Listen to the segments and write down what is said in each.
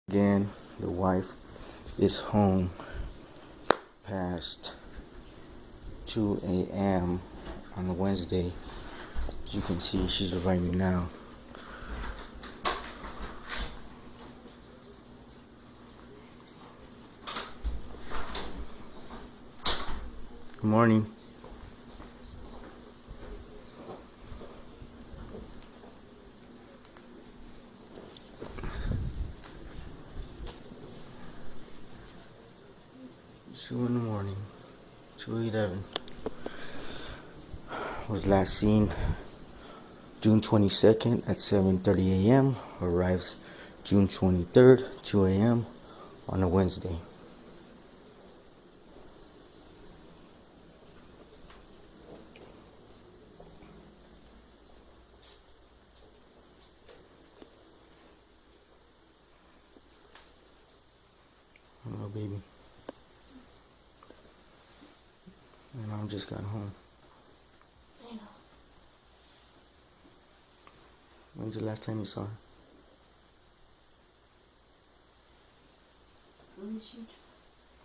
Again, the wife is home past 2 a.m. on a Wednesday. As you can see, she's arriving now. Good morning. Two in the morning, 2:11. Was last seen June 22nd at 7:30 a.m. Arrives June 23rd, 2 a.m. on a Wednesday. Hello, baby. And I just got home. I know. When's the last time you saw her?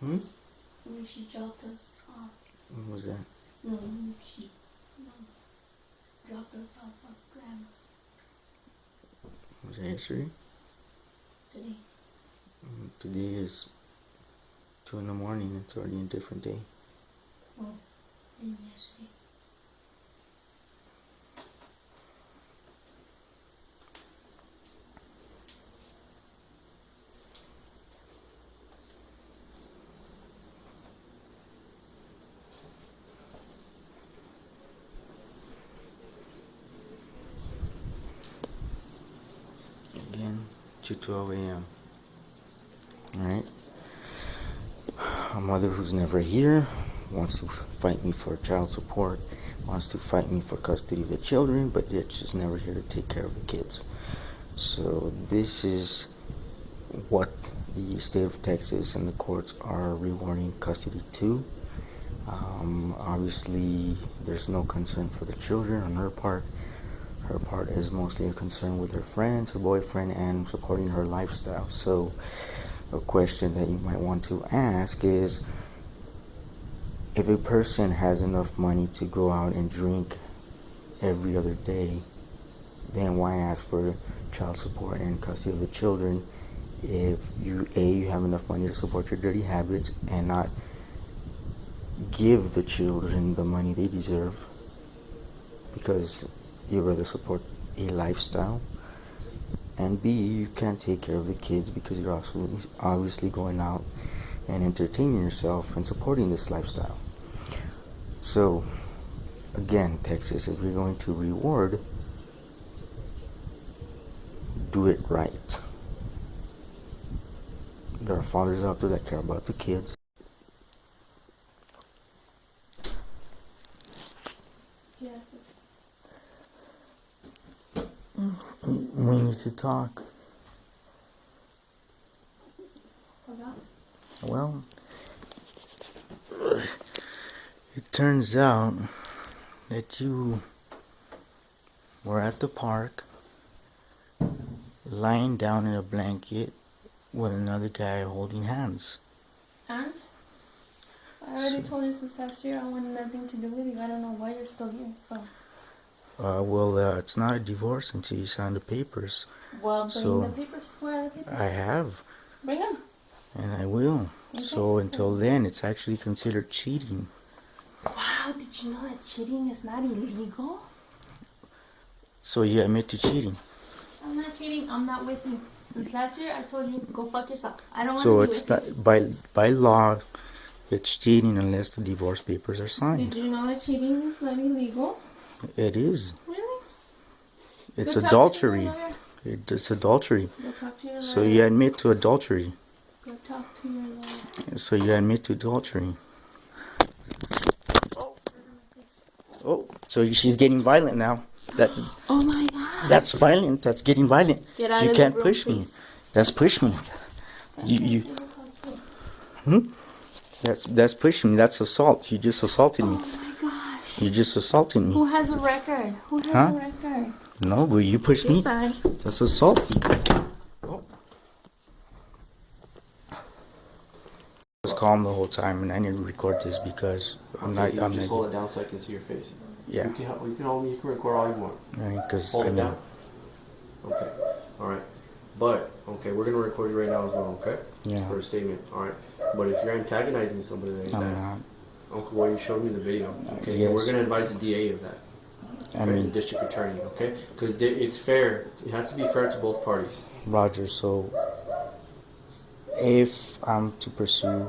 When she dropped us off. When was that? No, she dropped us off at grandma's. Was that yesterday? Today. Today is 2 in the morning. It's already a different day. Well, and yesterday. Again, 2:12 a.m. Alright. A mother who's never here wants to fight me for child support, wants to fight me for custody of the children, but yet she's never here to take care of the kids. So this is what the state of Texas and the courts are rewarding custody to. Obviously, there's no concern for the children on her part. Her part is mostly a concern with her friends, her boyfriend, and supporting her lifestyle. So a question that you might want to ask is, if a person has enough money to go out and drink every other day, then why ask for child support and custody of the children if you have enough money to support your dirty habits and not give the children the money they deserve because you rather support a lifestyle? And B, you can't take care of the kids because you're also obviously going out and entertaining yourself and supporting this lifestyle. So again, Texas, if you're going to reward, do it right. There are fathers out there that care about the kids. Yeah. We need to talk. About? Well, it turns out that you were at the park lying down in a blanket with another guy holding hands. And? I already told you since last year I wanted nothing to do with you. I don't know why you're still here, so. It's not a divorce until you sign the papers. Well, bring So, the papers. Where are the papers? I have, Bring them. and I will. Okay. So until then, it's actually considered cheating. Wow, did you know that cheating is not illegal? So you admit to cheating. I'm not cheating. I'm not with you. Since last year, I told you, go fuck yourself. I don't want So to be it's with not by law. It's cheating unless the divorce papers are you. signed. Did you know that cheating is not illegal? It is. Really? It's Go talk to adultery. your lawyer. It's adultery. Go talk to your lawyer. So you admit to adultery. Go talk to your lawyer. So you admit to adultery. Oh, so she's getting violent now. Oh my god. That's violent. That's getting violent. Get out You of can't the room, push me. please. That's push me. You. That's pushing me. That's assault. You just assaulted me. Oh my gosh. You just assaulted me. Who has a record? Who has Huh? a record? No, but you pushed me. Goodbye. That's assault. Oh. calm the whole time, and I need to record this because I'm Okay, not. can you I'm just not. hold it down so I can see your face? Yeah. You can hold me. You can record all you want. Because Hold I it mean, down. Okay. All right. But okay, we're gonna record you right now as well. Okay. Yeah. For a statement. All right. But if you're antagonizing somebody like I'm that, not. okay, well you showed me the video. Okay. Yes. And we're gonna advise the DA of that. Okay? I mean, the district attorney. Okay. Because it's fair. It has to be fair to both parties. Roger. So, if I'm to pursue,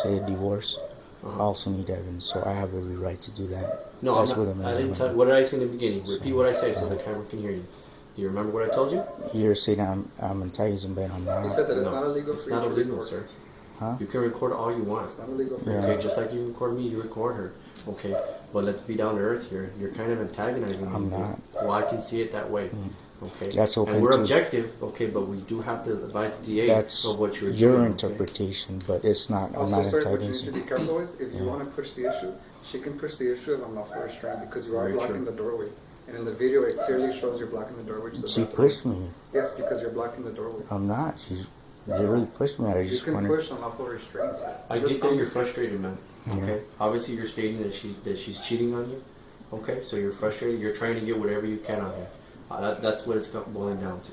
say, a divorce, I also need evidence. So I have every right to do that. No, That's I'm what not, I'm I didn't doing. tell. What did I say in the beginning? Repeat what I say so the camera can hear you. Do you remember what I told you? You're saying I'm antagonizing, but I'm He not. said that it's No, not illegal it's for you not to illegal, record. sir. Huh? You can record all you want. It's not illegal for Yeah. you. Okay, just like you record me, you record her. Okay, but let's be down to earth here. You're kind of antagonizing I'm me. not. Well, I can see it that way. Okay, That's open and we're too. objective. Okay, but we do have to advise the DA That's of what you're your doing. interpretation, but it's not. I'm Also, not sir, what you need to antagonizing. be careful with, if you Yeah. want to push the issue, she can push the issue of unlawful restraint because you are Very blocking true. the doorway. And in the video, it clearly shows you're blocking the doorway to the She bathroom. pushed me. Yes, because you're blocking the doorway. I'm not. She really pushed me. I You just can wanted. push unlawful restraint, sir. I Just get that you're honestly. frustrated, man. Okay, obviously you're stating that she's cheating on you. Okay, so you're frustrated. You're trying to get whatever you can on her. That's what it's boiling down to.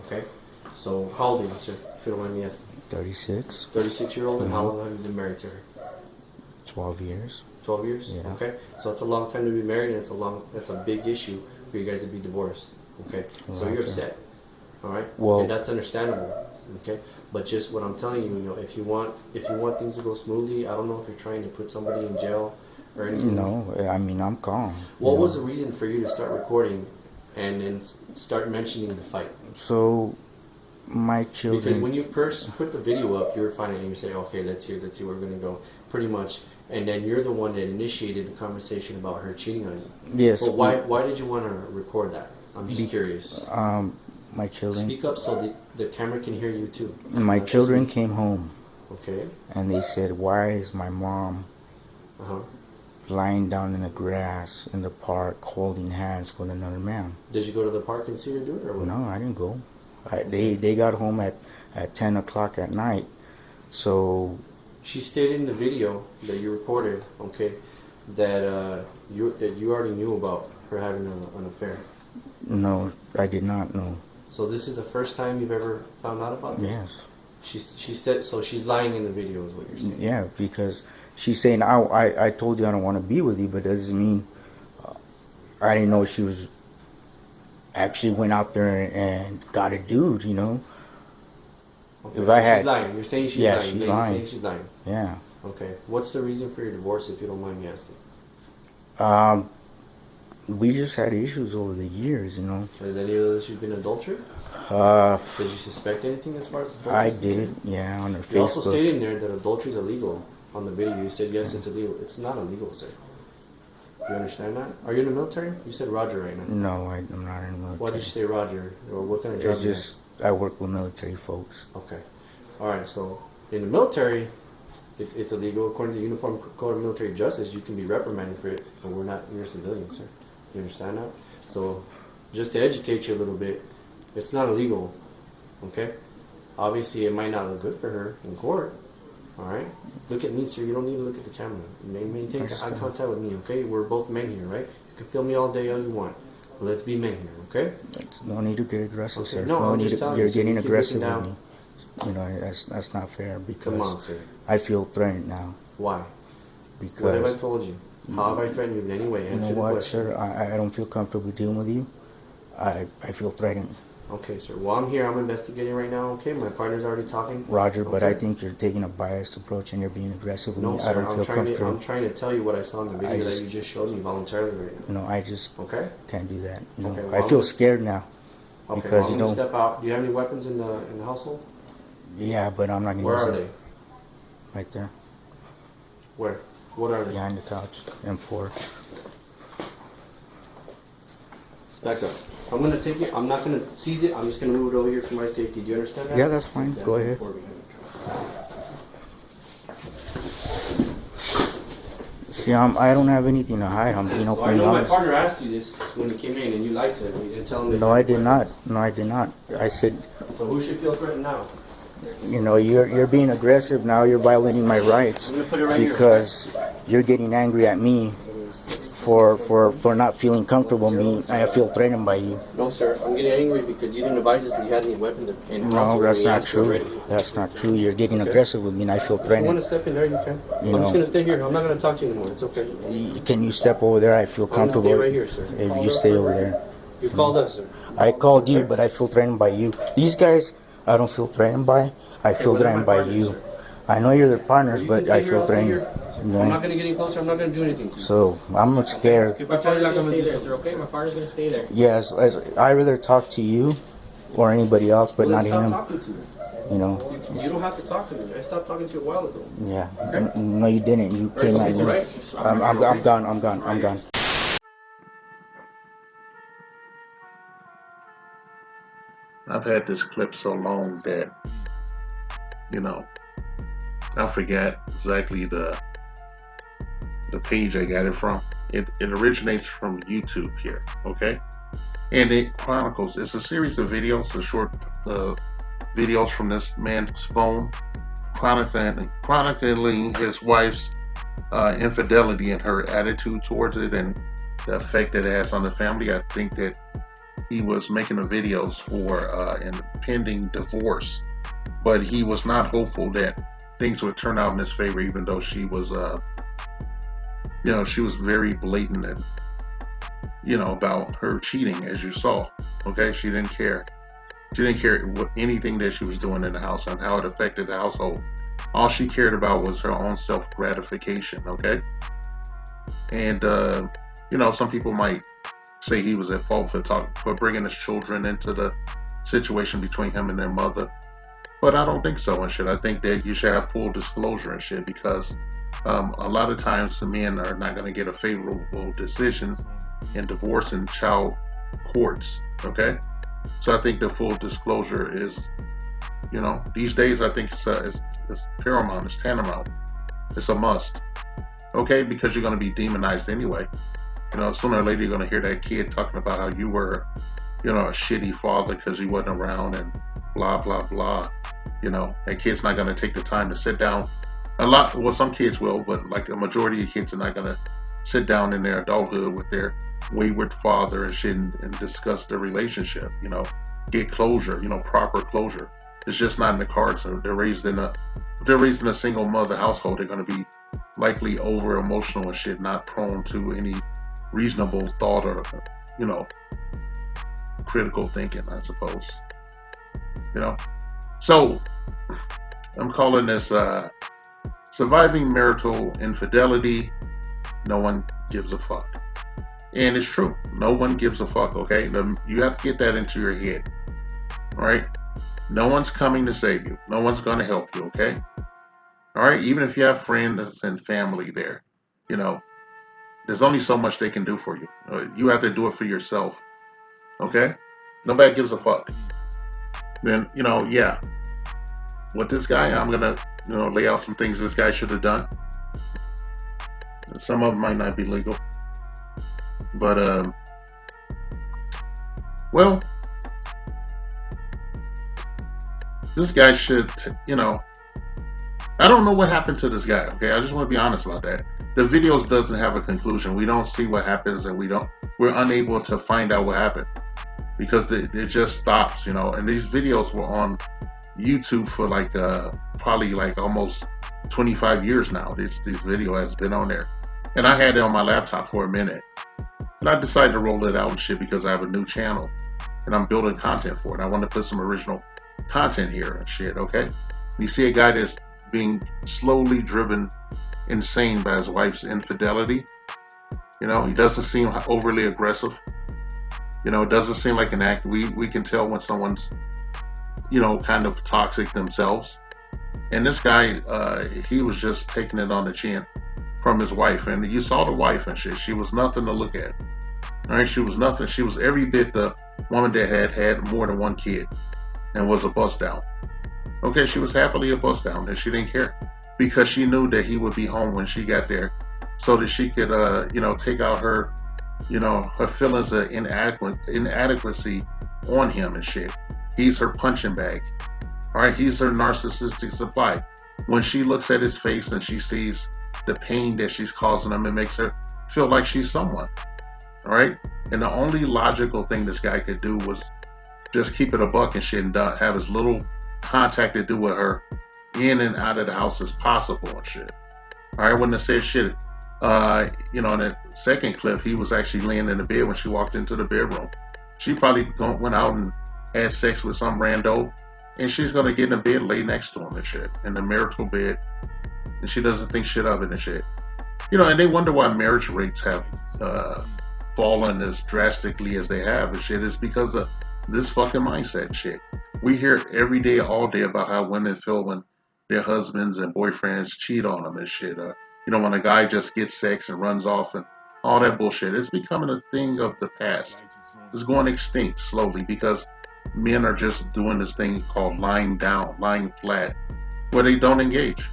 Okay, so how old are you, sir? If you don't mind me asking. 36, 36-year-old, and how long have you been married to her? 12 years. 12 years? Yeah. Okay. So it's a long time to be married, and that's a big issue for you guys to be divorced. Okay. So you're Roger. upset. All right. Well- and that's understandable. Okay. But just what I'm telling you, if you want things to go smoothly, I don't know if you're trying to put somebody in jail or anything. No, I mean, I'm calm. What you was know. the reason for you to start recording and then start mentioning the fight? So, my children. Because when you first put the video up, you were fine and you say, okay, let's hear where we're going to go, pretty much. And then you're the one that initiated the conversation about her cheating on you. Yes. But why did you want to record that? I'm just curious. My children. Speak up so the camera can hear you too. My Not just children me. came home Okay. and they said, "Why is my mom Uh-huh. lying down in the grass in the park holding hands with another man?" Did you go to the park and see her do it or what? No, I didn't go. They got home at 10 o'clock at night. So, She stated in the video that you recorded, okay, that you already knew about her having an affair. no, I did not know. So this is the first time you've ever found out about this? Yes. She said so. She's lying in the video, is what you're saying. Yeah, because she's saying, I told you I don't want to be with you, but that doesn't mean I didn't know she was actually went out there and got a dude, you know? Okay, If so I had- she's lying. You're saying she's Yeah, lying. she's Then you're lying. saying she's lying. Yeah. Okay. What's the reason for your divorce, if you don't mind me asking? We just had issues over the years, you know? Has any of those issues been adultery? Uh, Did you suspect anything as far as adultery? I is did, concerned? yeah, on her You also Facebook. stated in there that adultery is illegal on the video. You said, yes, it's illegal. It's not illegal, sir. You understand that? Are you in the military? You said Roger right now. No, I'm not in the military. Why did you say Roger? Or what kind of job It's you just, I work with military folks. have? Okay. All right, so in the military, it's illegal. According to the Uniform Code of Military Justice, you can be reprimanded for it, but you're civilians, sir. You understand that? So just to educate you a little bit, it's not illegal, okay? Obviously, it might not look good for her in court, all right? Look at me, sir. You don't need to look at the camera. Maintain eye contact with me, okay? We're both men here, right? You can film me all day all you want. But let's be men here, okay? No need to get aggressive, Okay, sir. no, I'm need just to, telling you're you, so getting you keep aggressive looking with down. me. You know, that's not fair because Come on, sir. I feel threatened now. Why? What have I Because, told you? How have I threatened you in any way? you Answer know the what, question. sir? I don't feel comfortable dealing with you. I feel threatened. Okay, sir. Well, I'm here. I'm investigating right now. Okay, my partner's already talking. Roger, but I Okay. think you're taking a biased approach and you're being aggressive with No, me. sir. I don't I'm feel trying comfortable. I'm trying to tell you what I saw in the video I just- that you just showed me voluntarily right now. You know, I just Okay. can't do that. You know, Okay, well, I I'm feel just- scared now. Okay. Because well, you I'm gonna don't- step out. Do you have any weapons in the household? Yeah, but I'm not gonna Where use are them. they? Right there, Where? What are they? behind the couch. M4. Back up. I'm gonna take it. I'm not gonna seize it. I'm just gonna move it over here for my safety. Do you understand that? Yeah, that's fine. Go ahead. See, I don't have anything to hide. I'm being Well, I open and know my honest. partner asked you this when you came in, and you lied to him. You didn't tell him. that No, you I had did not. weapons. No, I did not. I said, So who should feel threatened now? You know, you're being aggressive now. You're violating my rights I'm gonna put it right here, because you're getting angry at me for not feeling comfortable. Me, I feel threatened by you. No, sir. I'm getting angry because you didn't advise us that you had any weapons in house. No, or that's we not asked you true. already. That's not true. You're getting Okay. aggressive with me, and I feel If you want threatened. to step in there, you can. You I'm just know. gonna stay here. I'm not gonna talk to you anymore. It's okay. Can you step over there? I feel I'm gonna stay comfortable. right here, sir. If you stay over there. You called us, sir. I called you, but I feel threatened by you. These guys, I don't feel threatened by. I feel well, they're threatened my by partners, you. sir. I know you're their partners, You can but stay I here, feel I'll stay threatened. here. You I'm know? not gonna get any closer. I'm not gonna do anything to you. So I'm scared. If My I tell you, partner's I'm not gonna gonna stay do there, sir, something. okay? My partner's gonna stay there. Yes, I rather talk to you or anybody else, but Well, not then stop him. talking to me. You know? You don't have to talk to me. I stopped talking to you a while ago. Yeah. Okay. No, you didn't. You came Okay, at so me. right. I'm gone. I'm gone. I'm gone. I've had this clip so long that, you know, I forget exactly the page I got it from. It originates from YouTube here, okay? And it chronicles, it's a series of videos, a short videos from this man's phone, chronicling his wife's infidelity and her attitude towards it and the effect that it has on the family. I think that he was making the videos for an pending divorce, but he was not hopeful that things would turn out in his favor, even though she was, she was very blatant and, about her cheating, as you saw. Okay, she didn't care. She didn't care what anything that she was doing in the house and how it affected the household. All she cared about was her own self gratification. Okay, and some people might say he was at fault for bringing his children into the situation between him and their mother, but I don't think so and shit. I think that you should have full disclosure and shit because a lot of times the men are not going to get a favorable decision in divorce and child courts. Okay, so I think the full disclosure is, these days I think it's paramount, it's tantamount, it's a must. Okay, because you're going to be demonized anyway. Sooner or later you're going to hear that kid talking about how you were, a shitty father because he wasn't around and blah, blah, blah. That kid's not going to take the time to sit down. Some kids will, but like a majority of kids are not going to sit down in their adulthood with their wayward father and shit and discuss their relationship, get closure, proper closure. It's just not in the cards. If they're raised in a single mother household, they're going to be likely over emotional and shit, not prone to any reasonable thought or, critical thinking, I suppose. So I'm calling this surviving marital infidelity. No one gives a fuck. And it's true. No one gives a fuck, okay? You have to get that into your head. All right? No one's coming to save you. No one's going to help you, okay? All right? Even if you have friends and family there, there's only so much they can do for you. You have to do it for yourself, okay? Nobody gives a fuck. Then, yeah. With this guy, I'm going to, lay out some things this guy should have done. Some of them might not be legal. But, well, this guy should, I don't know what happened to this guy, okay? I just want to be honest about that. The videos doesn't have a conclusion. We don't see what happens and we're unable to find out what happened because it just stops, and these videos were on YouTube for probably almost 25 years now. This video has been on there. And I had it on my laptop for a minute. And I decided to roll it out and shit because I have a new channel and I'm building content for it. I want to put some original content here and shit, okay? You see a guy that's being slowly driven insane by his wife's infidelity. He doesn't seem overly aggressive. It doesn't seem like an act. We can tell when someone's, kind of toxic themselves. And this guy, he was just taking it on the chin from his wife. And you saw the wife and shit. She was nothing to look at. All right, she was nothing. She was every bit the woman that had more than one kid and was a bust down. Okay, she was happily a bust down and she didn't care because she knew that he would be home when she got there so that she could, take out her, her feelings of inadequacy on him and shit. He's her punching bag. All right, he's her narcissistic supply. When she looks at his face and she sees the pain that she's causing him, it makes her feel like she's someone. All right, and the only logical thing this guy could do was just keep it a buck and shit and have as little contact to do with her in and out of the house as possible and shit. All right, wouldn't have said shit. In that second clip, he was actually laying in the bed when she walked into the bedroom. She probably went out and had sex with some rando, and she's gonna get in the bed, lay next to him and shit, in the marital bed, and she doesn't think shit of it and shit. And they wonder why marriage rates have fallen as drastically as they have and shit. Is because of this fucking mindset and shit. We hear every day, all day about how women feel when their husbands and boyfriends cheat on them and shit. When a guy just gets sex and runs off and all that bullshit. It's becoming a thing of the past. It's going extinct slowly because men are just doing this thing called lying down, lying flat, where they don't engage.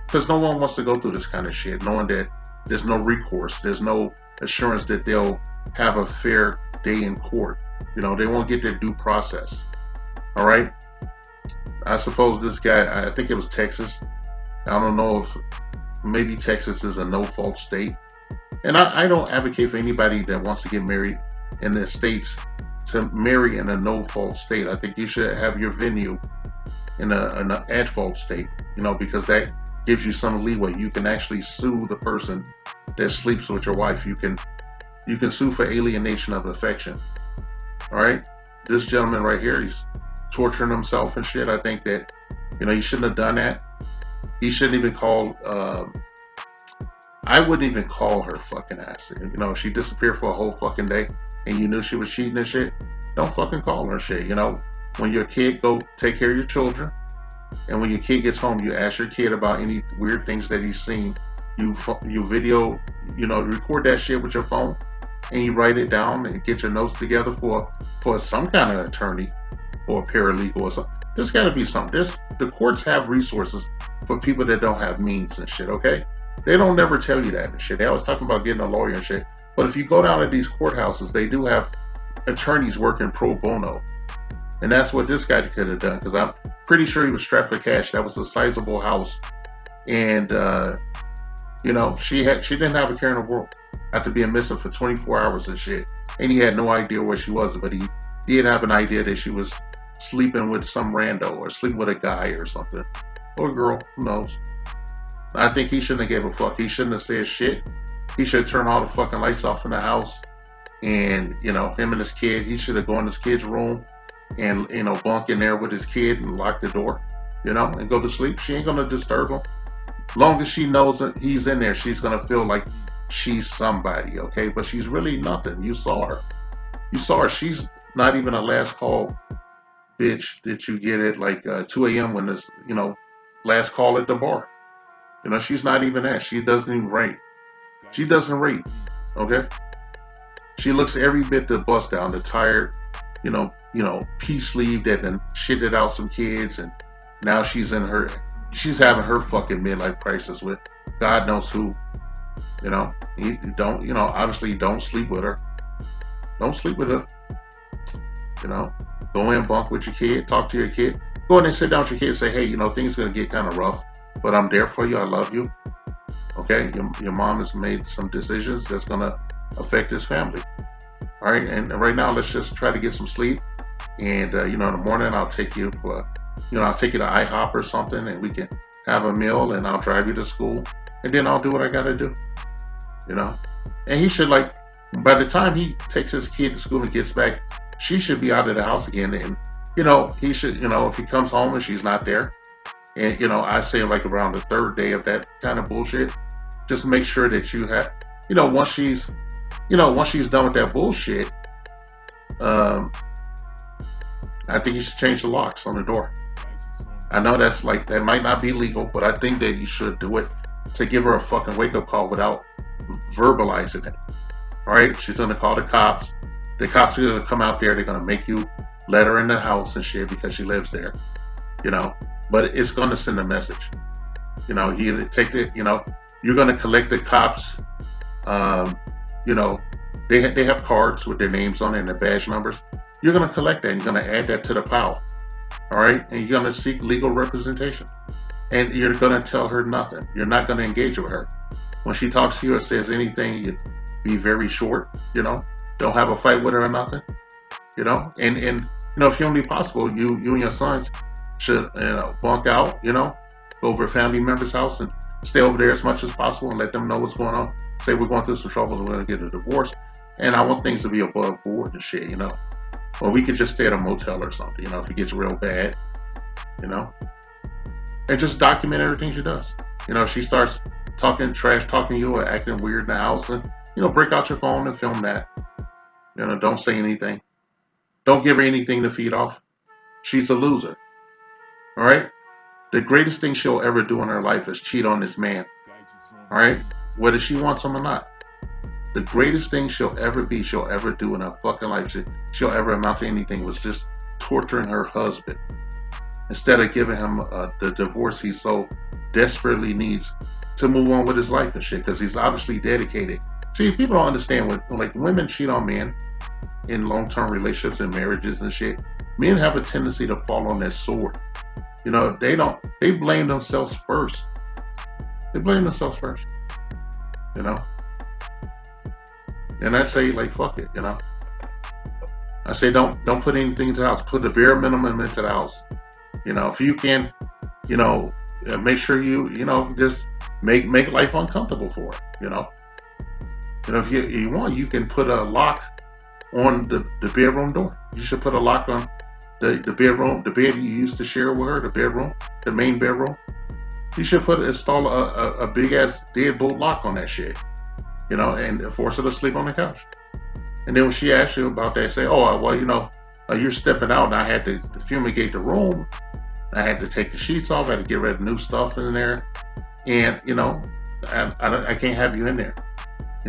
Because no one wants to go through this kind of shit, knowing that there's no recourse, there's no assurance that they'll have a fair day in court. They won't get their due process. All right? I suppose this guy, I think it was Texas. I don't know if maybe Texas is a no-fault state. And I don't advocate for anybody that wants to get married in the States to marry in a no-fault state. I think you should have your venue in an at-fault state, because that gives you some leeway. You can actually sue the person that sleeps with your wife. You can sue for alienation of affection. All right? This gentleman right here, he's torturing himself and shit. I think that, he shouldn't have done that. He shouldn't even call, I wouldn't even call her fucking ass. If she disappeared for a whole fucking day and you knew she was cheating and shit, don't fucking call her shit. When your kid, go take care of your children. And when your kid gets home, you ask your kid about any weird things that he's seen. You video, record that shit with your phone and you write it down and get your notes together for some kind of attorney or a paralegal or something. There's got to be something. The courts have resources for people that don't have means and shit, okay? They don't never tell you that and shit. They always talking about getting a lawyer and shit. But if you go down to these courthouses, they do have attorneys working pro bono. And that's what this guy could have done, because I'm pretty sure he was strapped for cash. That was a sizable house. And, she didn't have a care in the world after being missing for 24 hours and shit. And he had no idea where she was, but he did have an idea that she was sleeping with some rando or sleeping with a guy or something. Or a girl, who knows. I think he shouldn't have gave a fuck. He shouldn't have said shit. He should turn all the fucking lights off in the house. And, him and his kid, he should have gone to his kid's room and, bunk in there with his kid and lock the door, and go to sleep. She ain't going to disturb him. Long as she knows that he's in there, she's going to feel like she's somebody, okay? But she's really nothing. You saw her. She's not even a last call bitch that you get at like 2 a.m. when there's, last call at the bar. She's not even that. She doesn't even rate. She doesn't rate, okay? She looks every bit the bust down, the tired, peace sleeve that then shitted out some kids, and now she's having her fucking midlife crisis with God knows who. Obviously don't sleep with her. Don't sleep with her. Go in, bunk with your kid, talk to your kid. Go in and sit down with your kid and say, hey, things are going to get kind of rough, but I'm there for you. I love you. Okay? Your mom has made some decisions that's going to affect this family. All right? And right now, let's just try to get some sleep. And, in the morning, I'll take you to IHOP or something, and we can have a meal, and I'll drive you to school. And then I'll do what I got to do. And he should, by the time he takes his kid to school and gets back, she should be out of the house again. And, he should, if he comes home and she's not there, and, I say around the third day of that kind of bullshit, just make sure that you have, once she's done with that bullshit, I think you should change the locks on the door. I know that might not be legal, but I think that you should do it to give her a fucking wake-up call without verbalizing it. All right? She's going to call the cops. The cops are going to come out there. They're going to make you let her in the house and shit because she lives there. But it's going to send a message. You're going to collect the cops. They have cards with their names on it and their badge numbers. You're going to collect that and you're going to add that to the pile. All All right, and you're gonna seek legal representation, and you're gonna tell her nothing. You're not gonna engage with her when she talks to you or says anything. You be very short. Don't have a fight with her or nothing. And if humanly possible, you and your sons should bunk out. Go over a family member's house and stay over there as much as possible and let them know what's going on. Say we're going through some troubles and we're gonna get a divorce, and I want things to be above board and shit. Or we could just stay at a motel or something. If it gets real bad. And just document everything she does. If she starts talking trash, talking to you, or acting weird in the house, and break out your phone and film that. Don't say anything. Don't give her anything to feed off. She's a loser. All right. The greatest thing she'll ever do in her life is cheat on this man. All right. Whether she wants him or not. The greatest thing she'll ever do in her fucking life, she'll ever amount to anything, was just torturing her husband instead of giving him the divorce he so desperately needs to move on with his life and shit, because he's obviously dedicated. See, people don't understand when women cheat on men in long-term relationships and marriages and shit. Men have a tendency to fall on that sword. They blame themselves first. And I say, fuck it. I say don't put anything into the house. Put the bare minimum into the house. If you can, make sure you just make life uncomfortable for her. If you want, you can put a lock on the bedroom door. You should put a lock on the bedroom, the bed you used to share with her, the bedroom, the main bedroom. You should install a big ass deadbolt lock on that shit, and force her to sleep on the couch. And then when she asks you about that, say, oh, well, you're stepping out, and I had to fumigate the room. I had to take the sheets off. I had to get rid of new stuff in there, and I can't have you in there.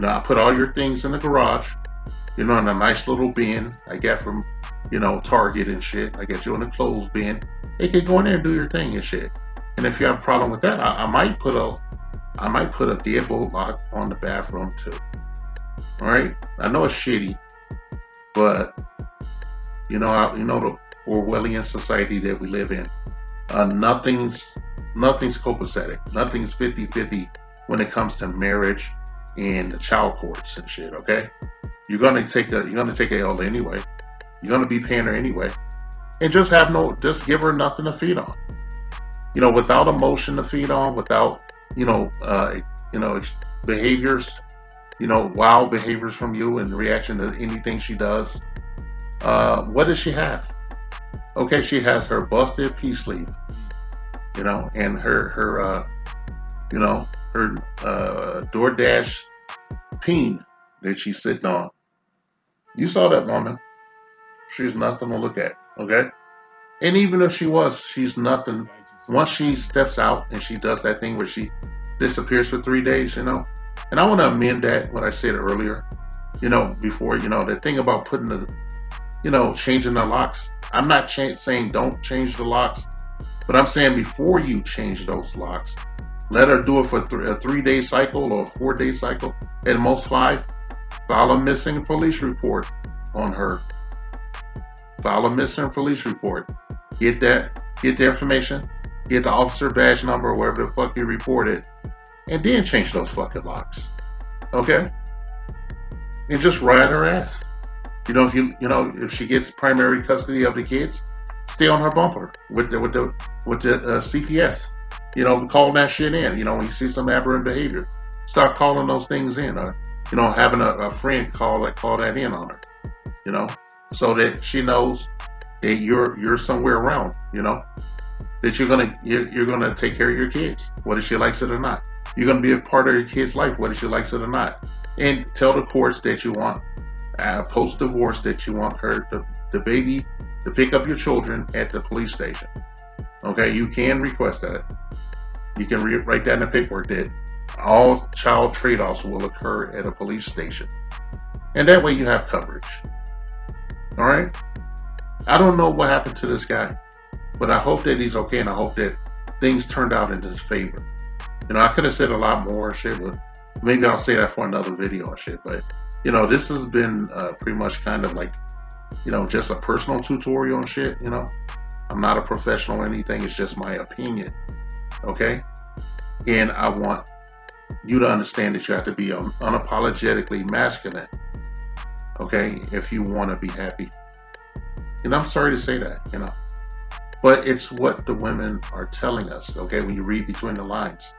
I put all your things in the garage, in a nice little bin I got from, Target and shit. I got you in a clothes bin. They could go in there and do your thing and shit. And if you have a problem with that, I might put a deadbolt lock on the bathroom too. All right, I know it's shitty, but the Orwellian society that we live in, nothing's copacetic. Nothing's 50-50 when it comes to marriage and the child courts and shit. Okay, you're gonna take a L anyway. You're gonna be paying her anyway, and just give her nothing to feed on. Without emotion to feed on, without behaviors, wild behaviors from you in reaction to anything she does. What does she have? Okay, she has her busted peace sleeve, and her DoorDash peen that she's sitting on. You saw that woman. She's nothing to look at, okay? And even if she's nothing. Once she steps out and she does that thing where she disappears for 3 days, and I want to amend that, what I said earlier, before, the thing about putting changing the locks. I'm not saying don't change the locks, but I'm saying before you change those locks, let her do it for a 3-day cycle or a 4-day cycle, at most 5. File a missing police report on her. File a missing police report. Get the information, get the officer badge number or wherever the fuck you reported, and then change those fucking locks. Okay? And just ride her ass. If she gets primary custody of the kids, stay on her bumper with the CPS. Call that shit in. When you see some aberrant behavior, start calling those things in. Having a friend call that in on her. So that she knows that you're somewhere around. That you're gonna take care of your kids, whether she likes it or not. You're gonna be a part of your kid's life, whether she likes it or not. And tell the courts that you want, post-divorce, that you want the baby to pick up your children at the police station. Okay, you can request that. You can write that in the paperwork that all child trade-offs will occur at a police station. And that way you have coverage. All right? I don't know what happened to this guy, but I hope that he's okay, and I hope that things turned out in his favor. I could have said a lot more shit, but maybe I'll say that for another video and shit. But, this has been pretty much kind of like, just a personal tutorial and shit, I'm I'm not a professional or anything. It's just my opinion. Okay? And I want you to understand that you have to be unapologetically masculine. Okay? If you want to be happy. And I'm sorry to say that, but it's what the women are telling us. Okay? When you read between the lines,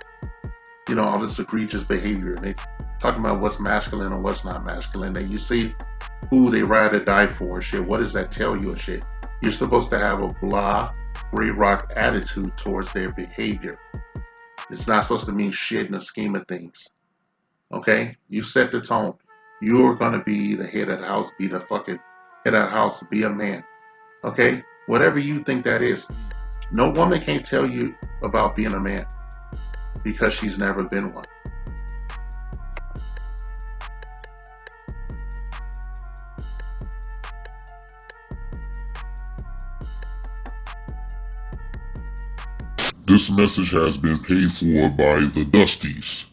all this egregious behavior, and they talking about what's masculine and what's not masculine, and you see who they ride or die for and shit. What does that tell you and shit? You're supposed to have a blah, gray rock attitude towards their behavior. It's not supposed to mean shit in the scheme of things. Okay? You set the tone. You're gonna be the head of the house, be the fucking head of the house, be a man. Okay? Whatever you think that is. No woman can't tell you about being a man because she's never been one. This message has been paid for by the Dusties.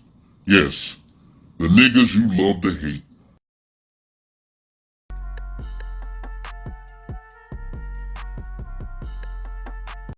Yes, the niggas you love to hate.